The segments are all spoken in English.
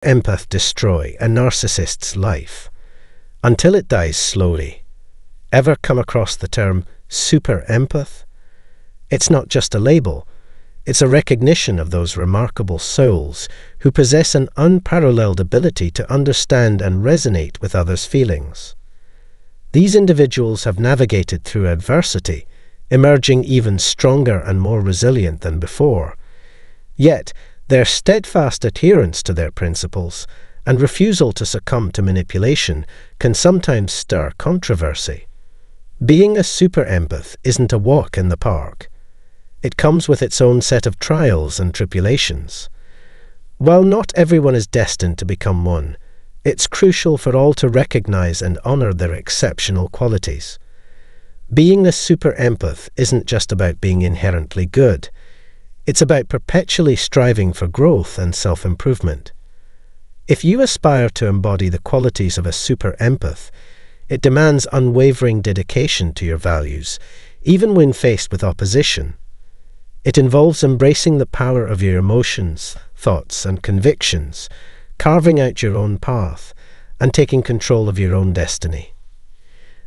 Empath destroy a narcissist's life until it dies slowly. Ever come across the term super-empath? It's not just a label, it's a recognition of those remarkable souls who possess an unparalleled ability to understand and resonate with others' feelings. These individuals have navigated through adversity, emerging even stronger and more resilient than before. Yet, their steadfast adherence to their principles and refusal to succumb to manipulation can sometimes stir controversy. Being a super-empath isn't a walk in the park. It comes with its own set of trials and tribulations. While not everyone is destined to become one, it's crucial for all to recognize and honor their exceptional qualities. Being a super-empath isn't just about being inherently good. It's about perpetually striving for growth and self-improvement. If you aspire to embody the qualities of a super-empath, it demands unwavering dedication to your values, even when faced with opposition. It involves embracing the power of your emotions, thoughts, and convictions, carving out your own path, and taking control of your own destiny.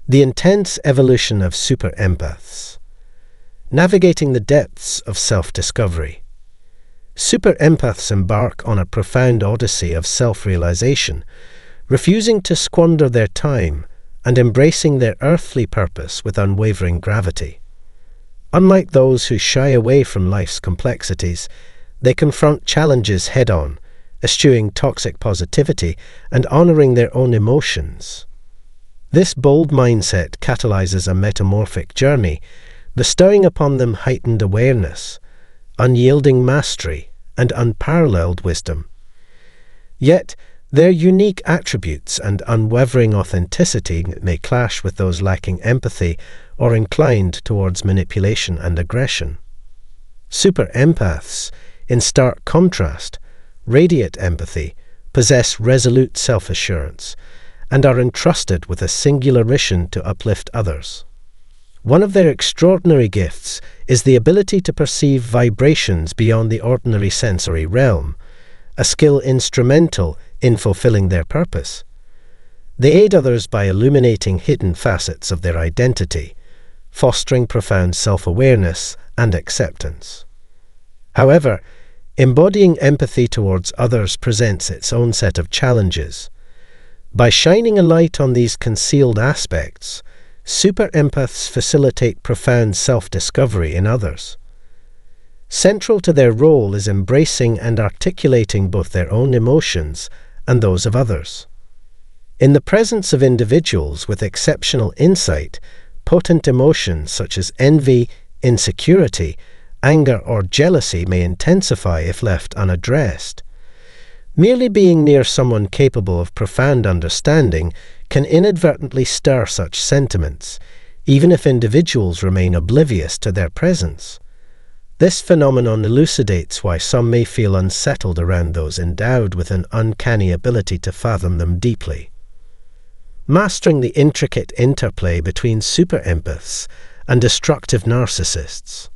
The intense evolution of super-empaths. Navigating the depths of self-discovery. Super-empaths embark on a profound odyssey of self-realization, refusing to squander their time and embracing their earthly purpose with unwavering gravity. Unlike those who shy away from life's complexities, they confront challenges head-on, eschewing toxic positivity and honoring their own emotions. This bold mindset catalyzes a metamorphic journey, bestowing upon them heightened awareness, unyielding mastery, and unparalleled wisdom. Yet, their unique attributes and unwavering authenticity may clash with those lacking empathy or inclined towards manipulation and aggression. Super-empaths, in stark contrast, radiate empathy, possess resolute self-assurance, and are entrusted with a singular mission to uplift others. One of their extraordinary gifts is the ability to perceive vibrations beyond the ordinary sensory realm, a skill instrumental in fulfilling their purpose. They aid others by illuminating hidden facets of their identity, fostering profound self-awareness and acceptance. However, embodying empathy towards others presents its own set of challenges. By shining a light on these concealed aspects, super-empaths facilitate profound self-discovery in others. Central to their role is embracing and articulating both their own emotions and those of others. In the presence of individuals with exceptional insight, potent emotions such as envy, insecurity, anger, or jealousy may intensify if left unaddressed. Merely being near someone capable of profound understanding can inadvertently stir such sentiments, even if individuals remain oblivious to their presence. This phenomenon elucidates why some may feel unsettled around those endowed with an uncanny ability to fathom them deeply. Mastering the intricate interplay between super-empaths and destructive narcissists.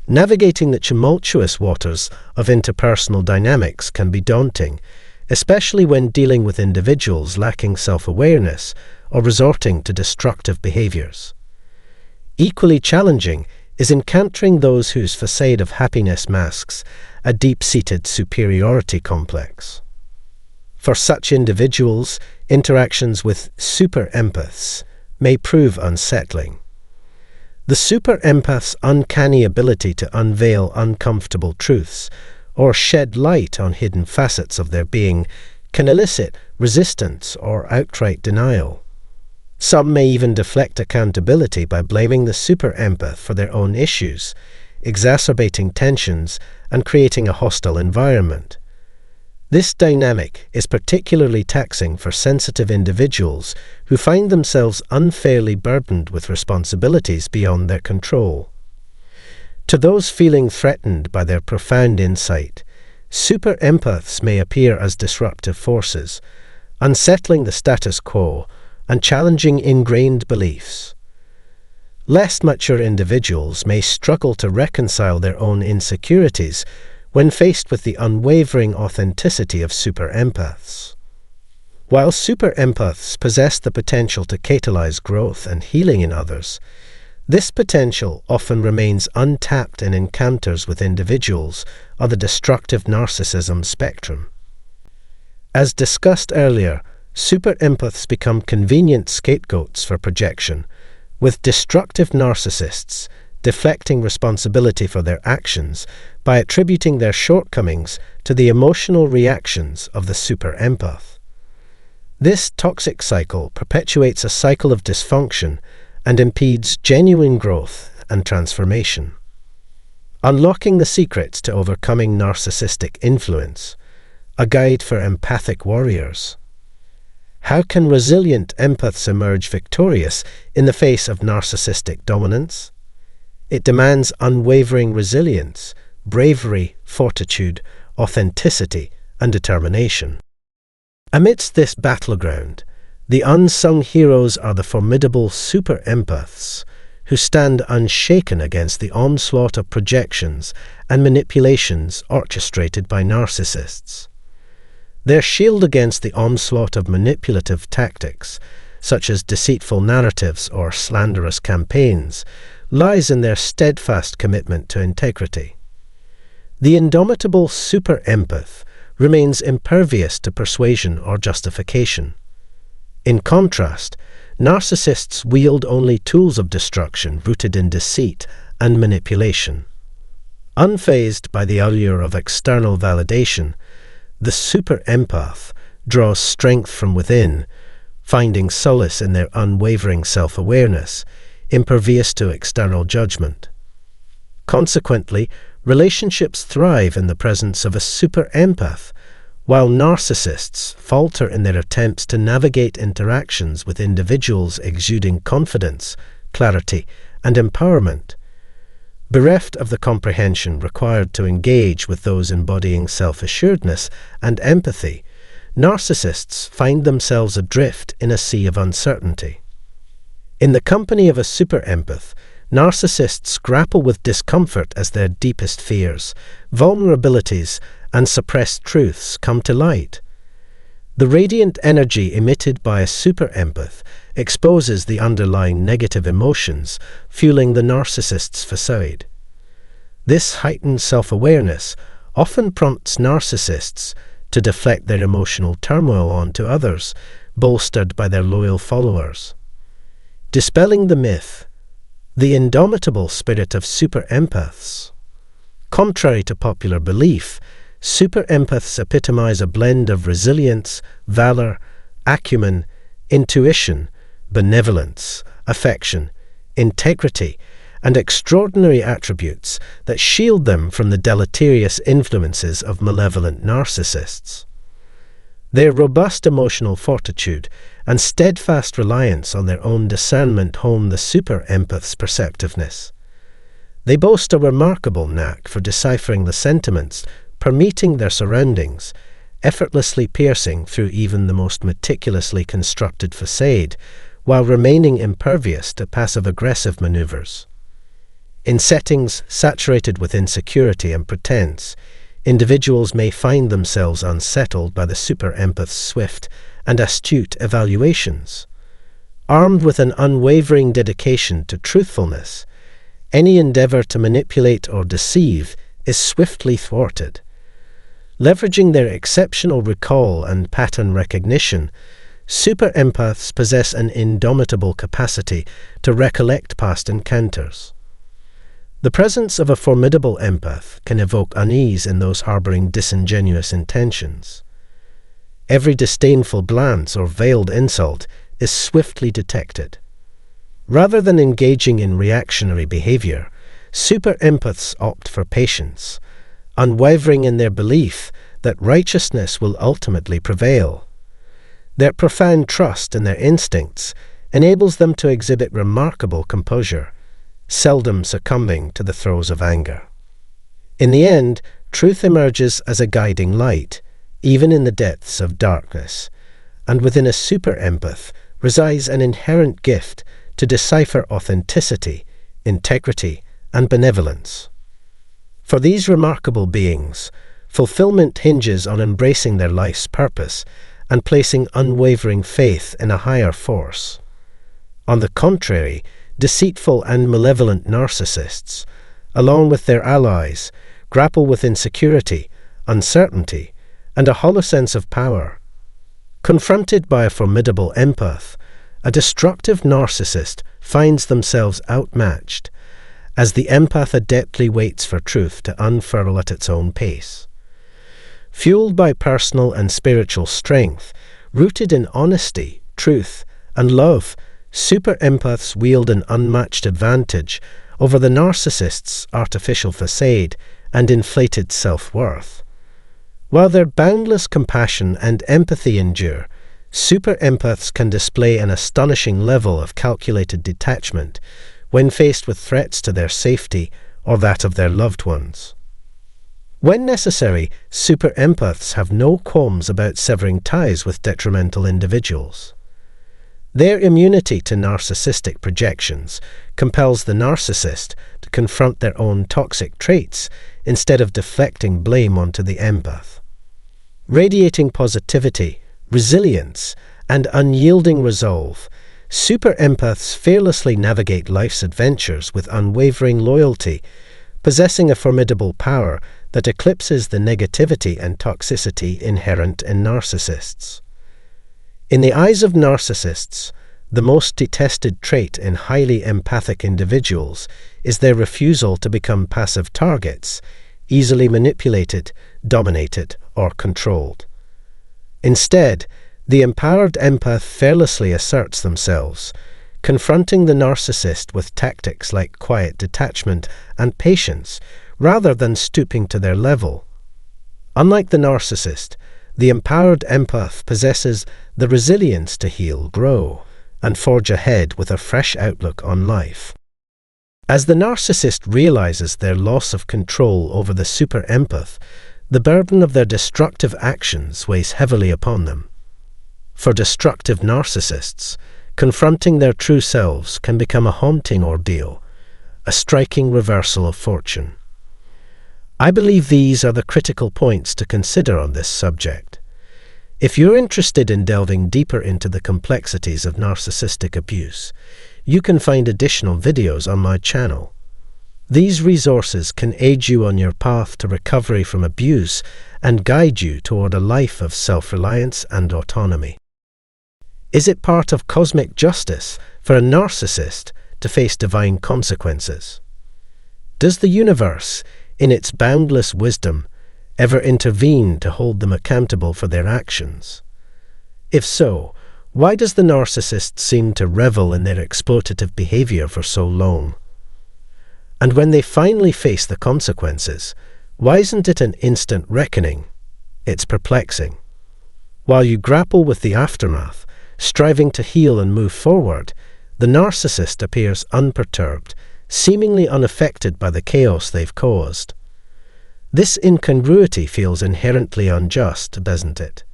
Navigating the tumultuous waters of interpersonal dynamics can be daunting, especially when dealing with individuals lacking self-awareness or resorting to destructive behaviors. Equally challenging is encountering those whose facade of happiness masks a deep-seated superiority complex. For such individuals, interactions with super-empaths may prove unsettling. The super-empath's uncanny ability to unveil uncomfortable truths or shed light on hidden facets of their being can elicit resistance or outright denial. Some may even deflect accountability by blaming the super-empath for their own issues, exacerbating tensions and creating a hostile environment. This dynamic is particularly taxing for sensitive individuals who find themselves unfairly burdened with responsibilities beyond their control. To those feeling threatened by their profound insight, super-empaths may appear as disruptive forces, unsettling the status quo and challenging ingrained beliefs. Less mature individuals may struggle to reconcile their own insecurities when faced with the unwavering authenticity of super-empaths. While super-empaths possess the potential to catalyze growth and healing in others, this potential often remains untapped in encounters with individuals on the destructive narcissism spectrum. As discussed earlier, super-empaths become convenient scapegoats for projection, with destructive narcissists deflecting responsibility for their actions by attributing their shortcomings to the emotional reactions of the super-empath. This toxic cycle perpetuates a cycle of dysfunction and impedes genuine growth and transformation. Unlocking the secrets to overcoming narcissistic influence, a guide for empathic warriors. How can resilient empaths emerge victorious in the face of narcissistic dominance? It demands unwavering resilience, bravery, fortitude, authenticity, and determination. Amidst this battleground, the unsung heroes are the formidable super-empaths who stand unshaken against the onslaught of projections and manipulations orchestrated by narcissists. Their shield against the onslaught of manipulative tactics, such as deceitful narratives or slanderous campaigns, lies in their steadfast commitment to integrity. The indomitable super-empath remains impervious to persuasion or justification. In contrast, narcissists wield only tools of destruction rooted in deceit and manipulation. Unfazed by the allure of external validation, the super-empath draws strength from within, finding solace in their unwavering self-awareness, impervious to external judgment. Consequently, relationships thrive in the presence of a super-empath, while narcissists falter in their attempts to navigate interactions with individuals exuding confidence, clarity, and empowerment. Bereft of the comprehension required to engage with those embodying self-assuredness and empathy, narcissists find themselves adrift in a sea of uncertainty. In the company of a super-empath, narcissists grapple with discomfort as their deepest fears, vulnerabilities, and suppressed truths come to light. The radiant energy emitted by a super-empath exposes the underlying negative emotions, fueling the narcissist's facade. This heightened self-awareness often prompts narcissists to deflect their emotional turmoil onto others, bolstered by their loyal followers. Dispelling the myth, the indomitable spirit of super-empaths. Contrary to popular belief, super-empaths epitomize a blend of resilience, valor, acumen, intuition, benevolence, affection, integrity, and extraordinary attributes that shield them from the deleterious influences of malevolent narcissists. Their robust emotional fortitude and steadfast reliance on their own discernment hone the super-empath's perceptiveness. They boast a remarkable knack for deciphering the sentiments permeating their surroundings, effortlessly piercing through even the most meticulously constructed facade, while remaining impervious to passive-aggressive maneuvers. In settings saturated with insecurity and pretense, individuals may find themselves unsettled by the super-empath's swift and astute evaluations. Armed with an unwavering dedication to truthfulness, any endeavor to manipulate or deceive is swiftly thwarted. Leveraging their exceptional recall and pattern recognition, super-empaths possess an indomitable capacity to recollect past encounters. The presence of a formidable empath can evoke unease in those harboring disingenuous intentions. Every disdainful glance or veiled insult is swiftly detected. Rather than engaging in reactionary behavior, super-empaths opt for patience, unwavering in their belief that righteousness will ultimately prevail. Their profound trust in their instincts enables them to exhibit remarkable composure, seldom succumbing to the throes of anger. In the end, truth emerges as a guiding light, even in the depths of darkness, and within a super-empath resides an inherent gift to decipher authenticity, integrity, and benevolence. For these remarkable beings, fulfillment hinges on embracing their life's purpose and placing unwavering faith in a higher force. On the contrary, deceitful and malevolent narcissists, along with their allies, grapple with insecurity, uncertainty, and a hollow sense of power. Confronted by a formidable empath, a destructive narcissist finds themselves outmatched, as the empath adeptly waits for truth to unfurl at its own pace. Fueled by personal and spiritual strength, rooted in honesty, truth, and love, super-empaths wield an unmatched advantage over the narcissist's artificial facade and inflated self-worth. While their boundless compassion and empathy endure, super-empaths can display an astonishing level of calculated detachment when faced with threats to their safety or that of their loved ones. When necessary, super-empaths have no qualms about severing ties with detrimental individuals. Their immunity to narcissistic projections compels the narcissist to confront their own toxic traits instead of deflecting blame onto the empath. Radiating positivity, resilience, and unyielding resolve, super-empaths fearlessly navigate life's adventures with unwavering loyalty, possessing a formidable power that eclipses the negativity and toxicity inherent in narcissists. In the eyes of narcissists, the most detested trait in highly empathic individuals is their refusal to become passive targets, easily manipulated, dominated, or controlled. Instead, the empowered empath fearlessly asserts themselves, confronting the narcissist with tactics like quiet detachment and patience, rather than stooping to their level. Unlike the narcissist, the empowered empath possesses the resilience to heal, grow, and forge ahead with a fresh outlook on life. As the narcissist realizes their loss of control over the super-empath, the burden of their destructive actions weighs heavily upon them. For destructive narcissists, confronting their true selves can become a haunting ordeal, a striking reversal of fortune. I believe these are the critical points to consider on this subject. If you're interested in delving deeper into the complexities of narcissistic abuse, you can find additional videos on my channel. These resources can aid you on your path to recovery from abuse and guide you toward a life of self-reliance and autonomy. Is it part of cosmic justice for a narcissist to face divine consequences? Does the universe, in its boundless wisdom, ever intervene to hold them accountable for their actions? If so, why does the narcissist seem to revel in their exploitative behavior for so long? And when they finally face the consequences, why isn't it an instant reckoning? It's perplexing. While you grapple with the aftermath, striving to heal and move forward, the narcissist appears unperturbed, seemingly unaffected by the chaos they've caused. This incongruity feels inherently unjust, doesn't it?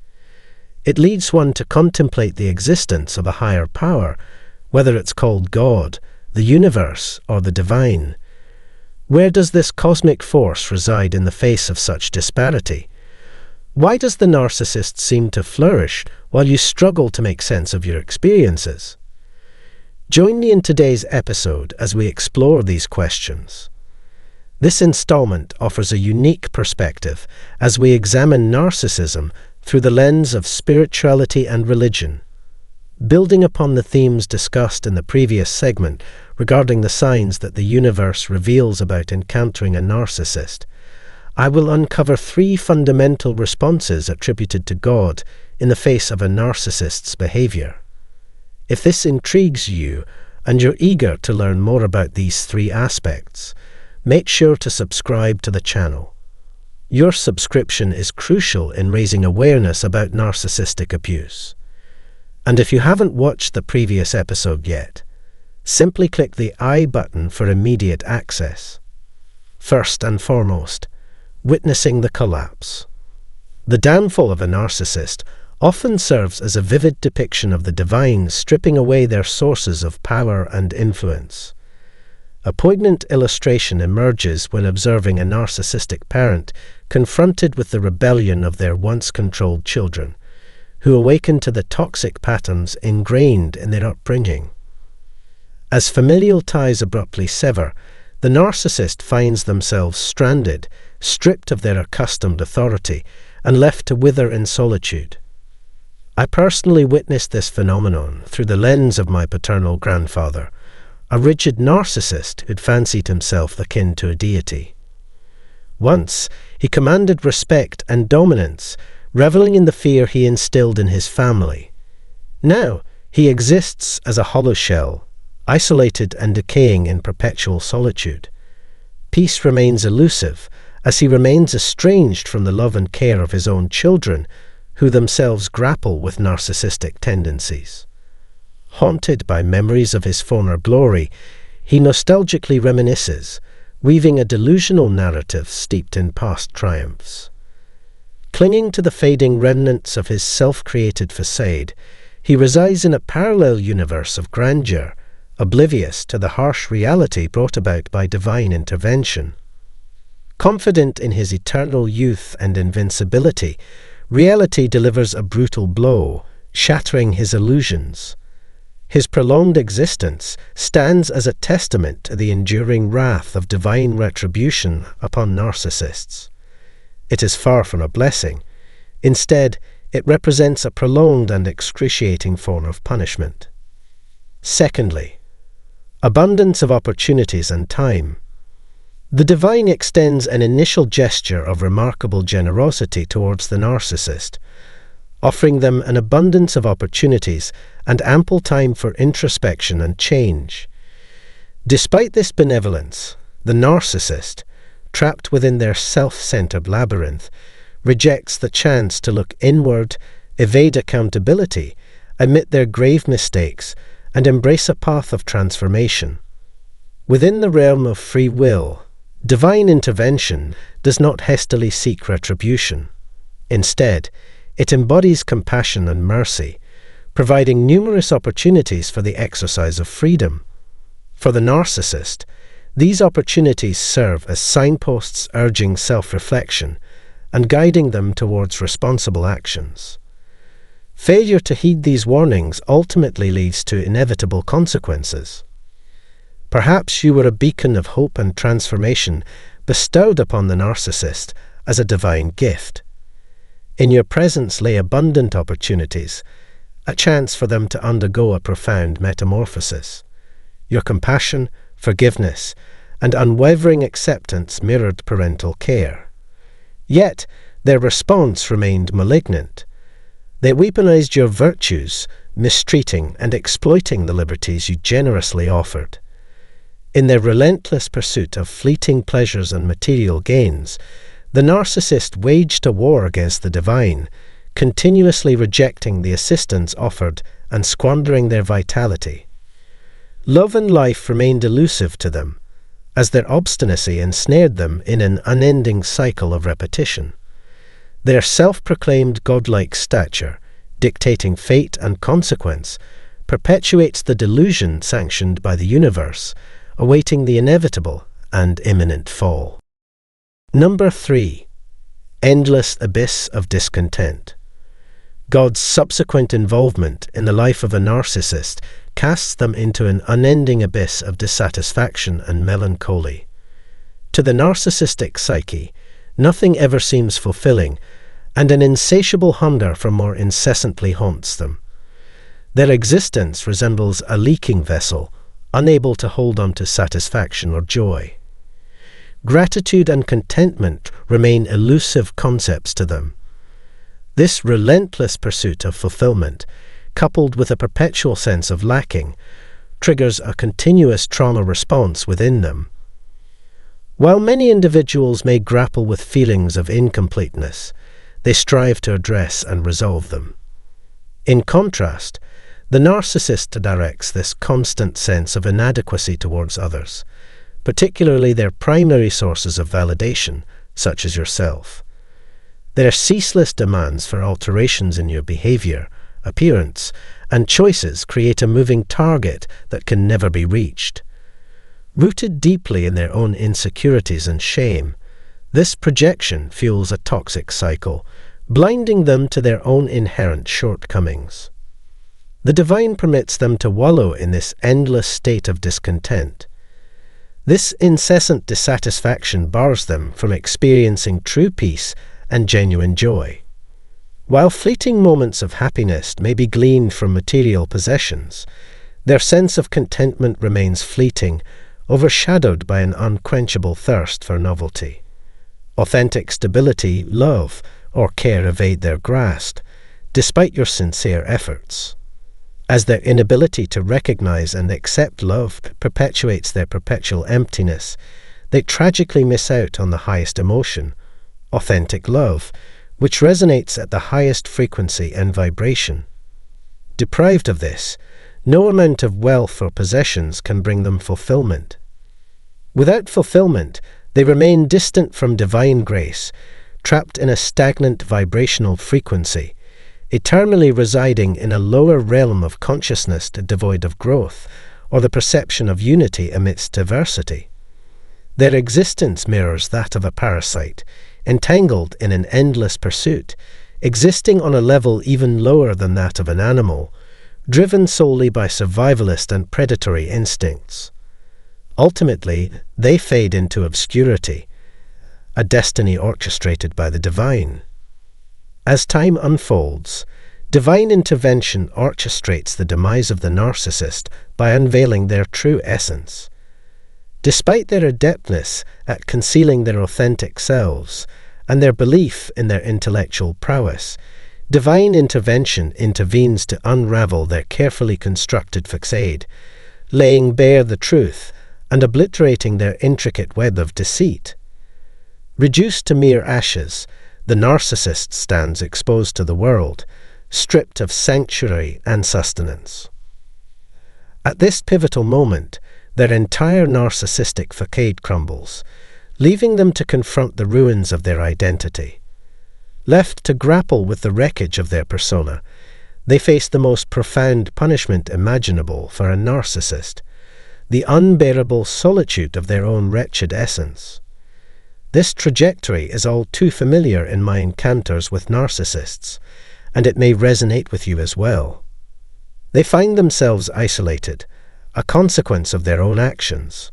It leads one to contemplate the existence of a higher power, whether it's called God, the universe, or the divine. Where does this cosmic force reside in the face of such disparity? Why does the narcissist seem to flourish while you struggle to make sense of your experiences? Join me in today's episode as we explore these questions. This installment offers a unique perspective as we examine narcissism through the lens of spirituality and religion. Building upon the themes discussed in the previous segment regarding the signs that the universe reveals about encountering a narcissist, I will uncover 3 fundamental responses attributed to God in the face of a narcissist's behavior. If this intrigues you and you're eager to learn more about these 3 aspects, make sure to subscribe to the channel. Your subscription is crucial in raising awareness about narcissistic abuse. And if you haven't watched the previous episode yet, simply click the I button for immediate access. First and foremost, witnessing the collapse. The downfall of a narcissist often serves as a vivid depiction of the divine stripping away their sources of power and influence. A poignant illustration emerges when observing a narcissistic parent confronted with the rebellion of their once-controlled children, who awaken to the toxic patterns ingrained in their upbringing. As familial ties abruptly sever, the narcissist finds themselves stranded, stripped of their accustomed authority, and left to wither in solitude. I personally witnessed this phenomenon through the lens of my paternal grandfather, a rigid narcissist who'd fancied himself akin to a deity. Once, he commanded respect and dominance, reveling in the fear he instilled in his family. Now, he exists as a hollow shell, isolated and decaying in perpetual solitude. Peace remains elusive, as he remains estranged from the love and care of his own children, who themselves grapple with narcissistic tendencies. Haunted by memories of his former glory, he nostalgically reminisces, weaving a delusional narrative steeped in past triumphs. Clinging to the fading remnants of his self-created facade, he resides in a parallel universe of grandeur, oblivious to the harsh reality brought about by divine intervention. Confident in his eternal youth and invincibility, reality delivers a brutal blow, shattering his illusions. His prolonged existence stands as a testament to the enduring wrath of divine retribution upon narcissists. It is far from a blessing. Instead, it represents a prolonged and excruciating form of punishment. Secondly, abundance of opportunities and time. The divine extends an initial gesture of remarkable generosity towards the narcissist, offering them an abundance of opportunities and ample time for introspection and change. Despite this benevolence, the narcissist, trapped within their self-centered labyrinth, rejects the chance to look inward, evade accountability, admit their grave mistakes, and embrace a path of transformation. Within the realm of free will, divine intervention does not hastily seek retribution. Instead, it embodies compassion and mercy, providing numerous opportunities for the exercise of freedom. For the narcissist, these opportunities serve as signposts urging self-reflection and guiding them towards responsible actions. Failure to heed these warnings ultimately leads to inevitable consequences. Perhaps you were a beacon of hope and transformation bestowed upon the narcissist as a divine gift. In your presence lay abundant opportunities, a chance for them to undergo a profound metamorphosis. Your compassion, forgiveness, and unwavering acceptance mirrored parental care. Yet, their response remained malignant. They weaponized your virtues, mistreating and exploiting the liberties you generously offered. In their relentless pursuit of fleeting pleasures and material gains, the narcissist waged a war against the divine, continuously rejecting the assistance offered and squandering their vitality. Love and life remained elusive to them, as their obstinacy ensnared them in an unending cycle of repetition. Their self-proclaimed godlike stature, dictating fate and consequence, perpetuates the delusion sanctioned by the universe, awaiting the inevitable and imminent fall. Number 3. Endless abyss of discontent. God's subsequent involvement in the life of a narcissist casts them into an unending abyss of dissatisfaction and melancholy. To the narcissistic psyche, nothing ever seems fulfilling, and an insatiable hunger for more incessantly haunts them. Their existence resembles a leaking vessel, unable to hold on to satisfaction or joy. Gratitude and contentment remain elusive concepts to them. This relentless pursuit of fulfillment, coupled with a perpetual sense of lacking, triggers a continuous trauma response within them. While many individuals may grapple with feelings of incompleteness, they strive to address and resolve them. In contrast, the narcissist directs this constant sense of inadequacy towards others, particularly their primary sources of validation, such as yourself. Their ceaseless demands for alterations in your behavior, appearance, and choices create a moving target that can never be reached. Rooted deeply in their own insecurities and shame, this projection fuels a toxic cycle, blinding them to their own inherent shortcomings. The divine permits them to wallow in this endless state of discontent. This incessant dissatisfaction bars them from experiencing true peace and genuine joy. While fleeting moments of happiness may be gleaned from material possessions, their sense of contentment remains fleeting, overshadowed by an unquenchable thirst for novelty. Authentic stability, love, or care evade their grasp, despite your sincere efforts. As their inability to recognize and accept love perpetuates their perpetual emptiness, they tragically miss out on the highest emotion, authentic love, which resonates at the highest frequency and vibration. Deprived of this, no amount of wealth or possessions can bring them fulfillment. Without fulfillment, they remain distant from divine grace, trapped in a stagnant vibrational frequency, eternally residing in a lower realm of consciousness devoid of growth, or the perception of unity amidst diversity. Their existence mirrors that of a parasite, entangled in an endless pursuit, existing on a level even lower than that of an animal, driven solely by survivalist and predatory instincts. Ultimately, they fade into obscurity, a destiny orchestrated by the divine. As time unfolds, divine intervention orchestrates the demise of the narcissist by unveiling their true essence. Despite their adeptness at concealing their authentic selves and their belief in their intellectual prowess, divine intervention intervenes to unravel their carefully constructed facade, laying bare the truth and obliterating their intricate web of deceit. Reduced to mere ashes, the narcissist stands exposed to the world, stripped of sanctuary and sustenance. At this pivotal moment, their entire narcissistic facade crumbles, leaving them to confront the ruins of their identity. Left to grapple with the wreckage of their persona, they face the most profound punishment imaginable for a narcissist, the unbearable solitude of their own wretched essence. This trajectory is all too familiar in my encounters with narcissists, and it may resonate with you as well. They find themselves isolated, a consequence of their own actions,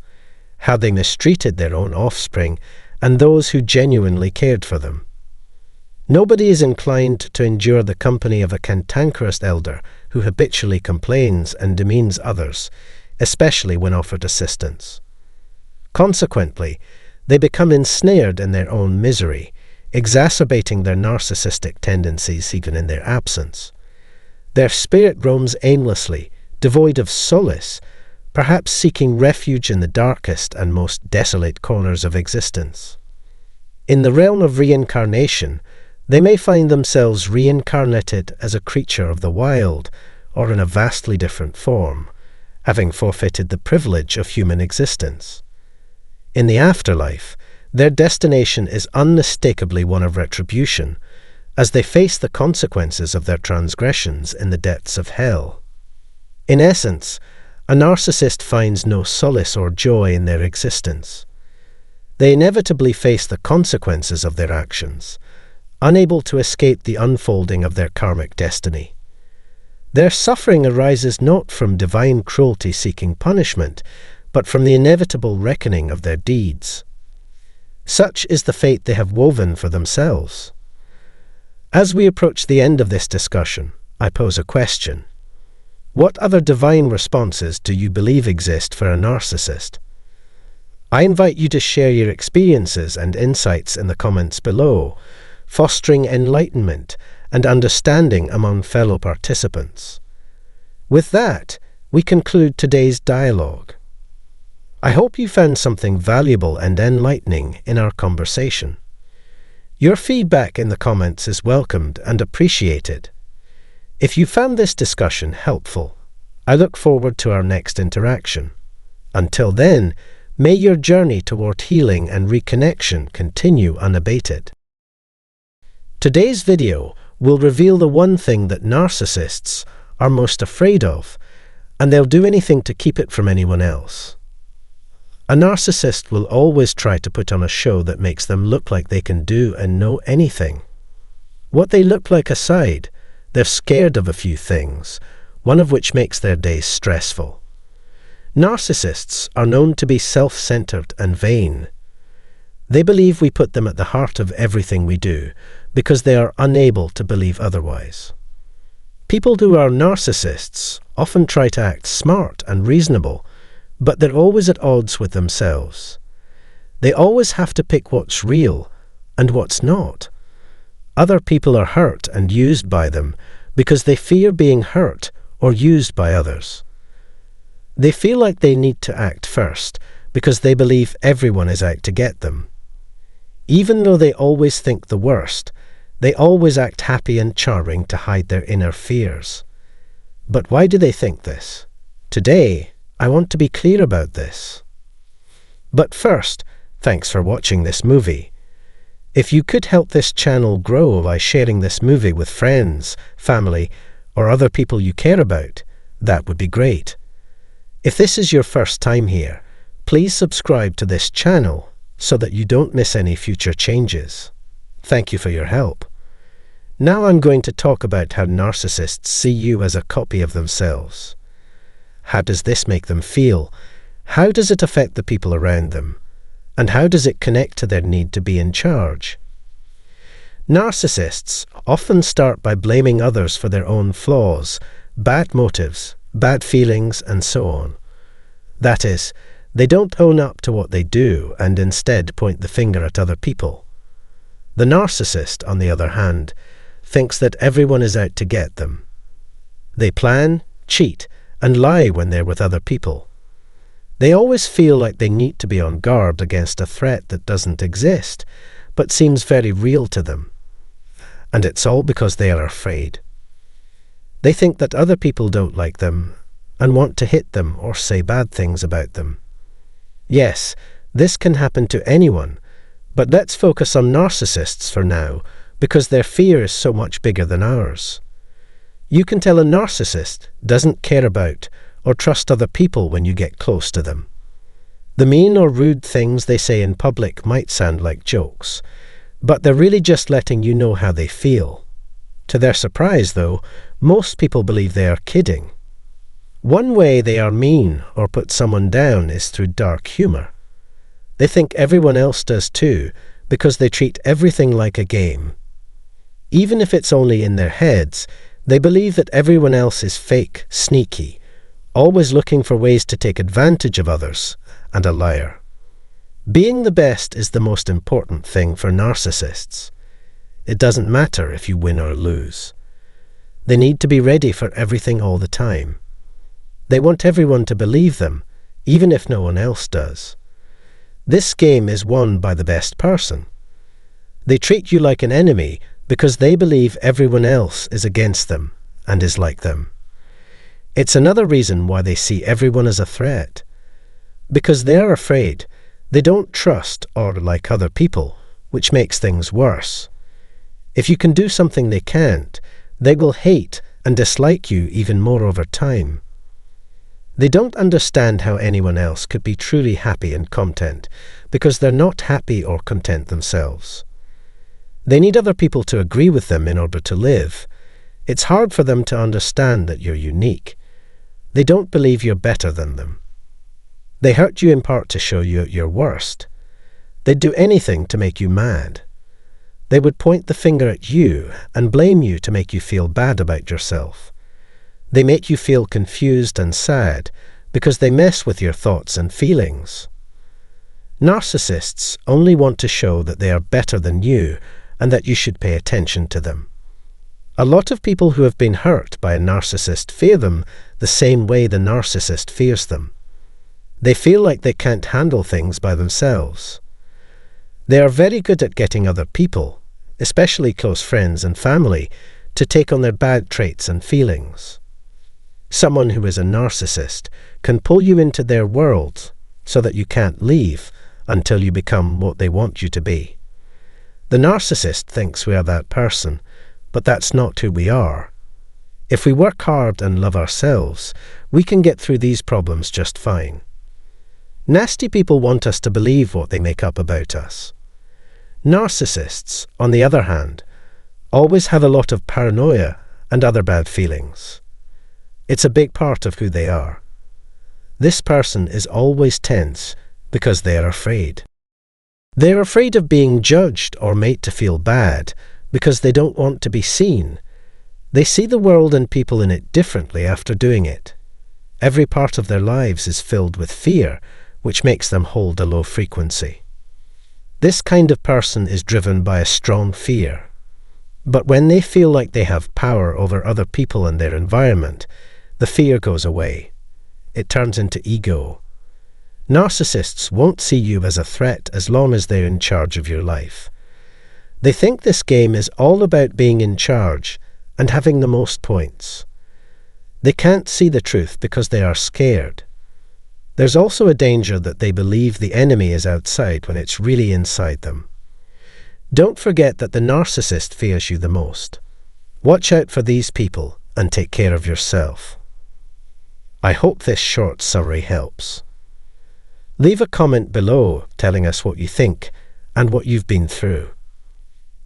how they mistreated their own offspring and those who genuinely cared for them. Nobody is inclined to endure the company of a cantankerous elder who habitually complains and demeans others, especially when offered assistance. Consequently, they become ensnared in their own misery, exacerbating their narcissistic tendencies even in their absence. Their spirit roams aimlessly, devoid of solace, perhaps seeking refuge in the darkest and most desolate corners of existence. In the realm of reincarnation, they may find themselves reincarnated as a creature of the wild, or in a vastly different form, having forfeited the privilege of human existence. In the afterlife, their destination is unmistakably one of retribution, as they face the consequences of their transgressions in the depths of hell. In essence, a narcissist finds no solace or joy in their existence. They inevitably face the consequences of their actions, unable to escape the unfolding of their karmic destiny. Their suffering arises not from divine cruelty seeking punishment, but from the inevitable reckoning of their deeds. Such is the fate they have woven for themselves. As we approach the end of this discussion, I pose a question. What other divine responses do you believe exist for a narcissist? I invite you to share your experiences and insights in the comments below, fostering enlightenment and understanding among fellow participants. With that, we conclude today's dialogue. I hope you found something valuable and enlightening in our conversation. Your feedback in the comments is welcomed and appreciated. If you found this discussion helpful, I look forward to our next interaction. Until then, may your journey toward healing and reconnection continue unabated. Today's video will reveal the one thing that narcissists are most afraid of, and they'll do anything to keep it from anyone else. A narcissist will always try to put on a show that makes them look like they can do and know anything. What they look like aside, they're scared of a few things, one of which makes their days stressful. Narcissists are known to be self-centered and vain. They believe we put them at the heart of everything we do because they are unable to believe otherwise. People who are narcissists often try to act smart and reasonable, but they're always at odds with themselves. They always have to pick what's real and what's not. Other people are hurt and used by them because they fear being hurt or used by others. They feel like they need to act first because they believe everyone is out to get them. Even though they always think the worst, they always act happy and charming to hide their inner fears. But why do they think this? Today, I want to be clear about this. But first, thanks for watching this movie. If you could help this channel grow by sharing this movie with friends, family, or other people you care about, that would be great. If this is your first time here, please subscribe to this channel so that you don't miss any future changes. Thank you for your help. Now I'm going to talk about how narcissists see you as a copy of themselves. How does this make them feel? How does it affect the people around them? And how does it connect to their need to be in charge? Narcissists often start by blaming others for their own flaws, bad motives, bad feelings, and so on. That is, they don't own up to what they do and instead point the finger at other people. The narcissist, on the other hand, thinks that everyone is out to get them. They plan, cheat, and lie when they're with other people. They always feel like they need to be on guard against a threat that doesn't exist, but seems very real to them. And it's all because they are afraid. They think that other people don't like them and want to hit them or say bad things about them. Yes, this can happen to anyone, but let's focus on narcissists for now because their fear is so much bigger than ours. You can tell a narcissist doesn't care about or trust other people when you get close to them. The mean or rude things they say in public might sound like jokes, but they're really just letting you know how they feel. To their surprise, though, most people believe they are kidding. One way they are mean or put someone down is through dark humor. They think everyone else does too, because they treat everything like a game. Even if it's only in their heads, they believe that everyone else is fake, sneaky, always looking for ways to take advantage of others, and a liar. Being the best is the most important thing for narcissists. It doesn't matter if you win or lose. They need to be ready for everything all the time. They want everyone to believe them, even if no one else does. This game is won by the best person. They treat you like an enemy because they believe everyone else is against them and is like them. It's another reason why they see everyone as a threat. Because they are afraid, they don't trust or like other people, which makes things worse. If you can do something they can't, they will hate and dislike you even more over time. They don't understand how anyone else could be truly happy and content because they're not happy or content themselves. They need other people to agree with them in order to live. It's hard for them to understand that you're unique. They don't believe you're better than them. They hurt you in part to show you at your worst. They'd do anything to make you mad. They would point the finger at you and blame you to make you feel bad about yourself. They make you feel confused and sad because they mess with your thoughts and feelings. Narcissists only want to show that they are better than you and that you should pay attention to them. A lot of people who have been hurt by a narcissist fear them the same way the narcissist fears them. They feel like they can't handle things by themselves. They are very good at getting other people, especially close friends and family, to take on their bad traits and feelings. Someone who is a narcissist can pull you into their world so that you can't leave until you become what they want you to be. The narcissist thinks we are that person, but that's not who we are. If we work hard and love ourselves, we can get through these problems just fine. Nasty people want us to believe what they make up about us. Narcissists, on the other hand, always have a lot of paranoia and other bad feelings. It's a big part of who they are. This person is always tense because they are afraid. They're afraid of being judged or made to feel bad because they don't want to be seen. They see the world and people in it differently after doing it. Every part of their lives is filled with fear, which makes them hold a low frequency. This kind of person is driven by a strong fear. But when they feel like they have power over other people and their environment, the fear goes away. It turns into ego. Narcissists won't see you as a threat as long as they're in charge of your life. They think this game is all about being in charge and having the most points. They can't see the truth because they are scared. There's also a danger that they believe the enemy is outside when it's really inside them. Don't forget that the narcissist fears you the most. Watch out for these people and take care of yourself. I hope this short summary helps. Leave a comment below telling us what you think and what you've been through.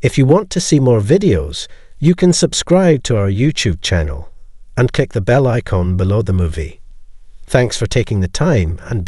If you want to see more videos, you can subscribe to our YouTube channel and click the bell icon below the movie. Thanks for taking the time and being